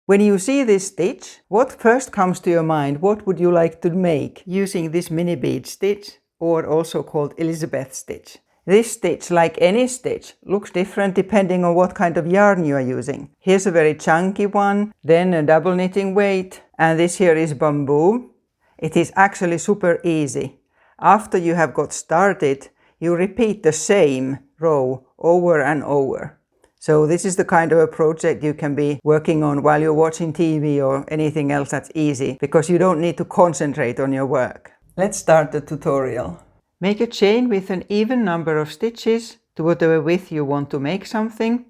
When you see this stitch, what first comes to your mind? What would you like to make using this mini bead stitch, or also called Elizabeth stitch? This stitch, like any stitch, looks different depending on what kind of yarn you are using. Here's a very chunky one, then a double knitting weight, and this here is bamboo. It is actually super easy. After you have got started, you repeat the same row over and over. So this is the kind of a project you can be working on while you're watching TV or anything else that's easy, because you don't need to concentrate on your work. Let's start the tutorial. Make a chain with an even number of stitches to whatever width you want to make something,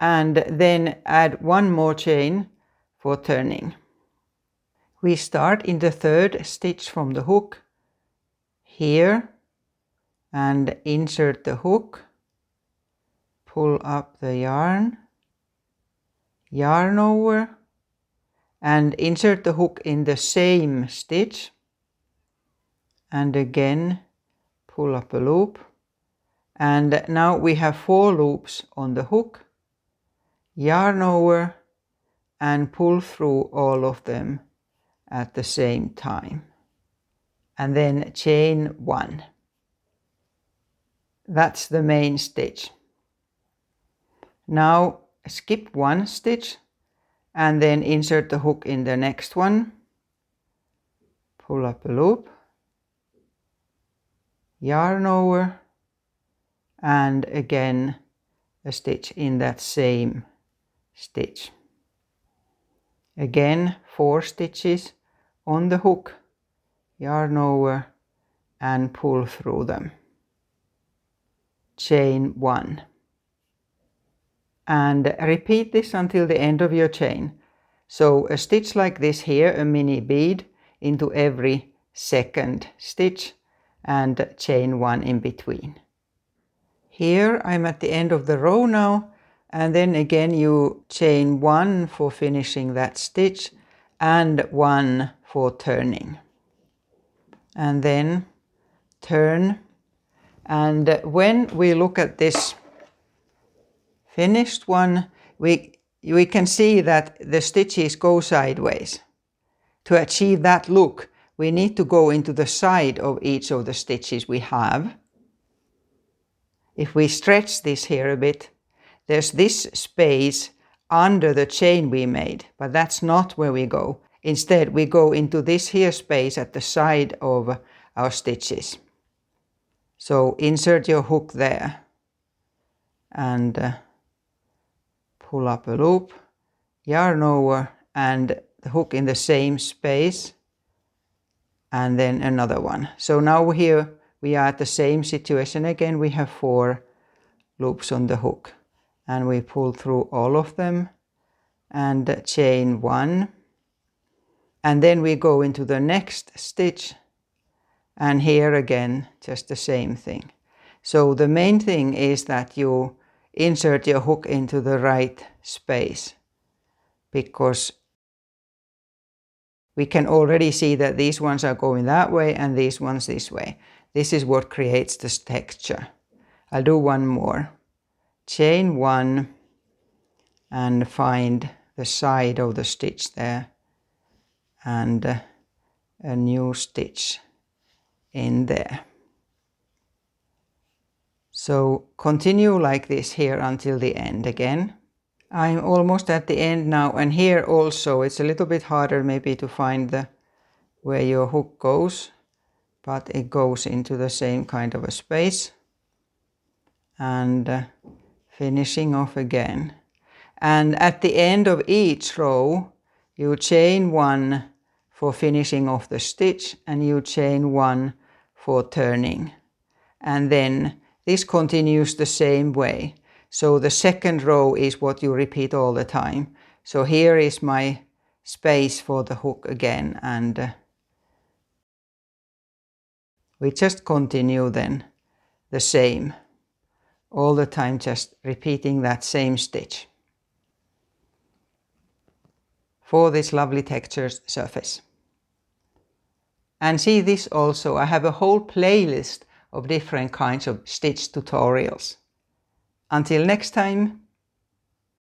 and then add one more chain for turning. We start in the third stitch from the hook here and insert the hook, pull up the yarn, yarn over, and insert the hook in the same stitch, and again pull up a loop, and now we have 4 loops on the hook, yarn over and pull through all of them at the same time, and then chain 1. That's the main stitch. Now skip 1 stitch and then insert the hook in the next one, pull up a loop, yarn over, and again a stitch in that same stitch. Again 4 stitches on the hook, yarn over and pull through them. Chain 1. And repeat this until the end of your chain. So a stitch like this here, a mini bead, into every second stitch, and chain 1 in between. Here I'm at the end of the row now, and then again you chain 1 for finishing that stitch and 1 for turning. And then turn, and when we look at this finished one, we can see that the stitches go sideways. To achieve that look, we need to go into the side of each of the stitches we have. If we stretch this here a bit, there's this space under the chain we made, but that's not where we go. Instead, we go into this here space at the side of our stitches. So insert your hook there and pull up a loop, yarn over, and the hook in the same space, and then another one. So now here we are at the same situation again. We have 4 loops on the hook, and we pull through all of them and chain 1, and then we go into the next stitch, and here again just the same thing. So the main thing is that you insert your hook into the right space, because we can already see that these ones are going that way and these ones this way. This is what creates this texture. I'll do one more. Chain 1 and find the side of the stitch there, and a new stitch in there. So continue like this here until the end again. I'm almost at the end now, and here also it's a little bit harder maybe to find where your hook goes, but it goes into the same kind of a space, and finishing off again. And at the end of each row you chain 1 for finishing off the stitch, and you chain 1 for turning, and then this continues the same way. So the second row is what you repeat all the time. So here is my space for the hook again, and we just continue then the same all the time, just repeating that same stitch for this lovely textured surface. And see this also, I have a whole playlist of different kinds of stitch tutorials. Until next time.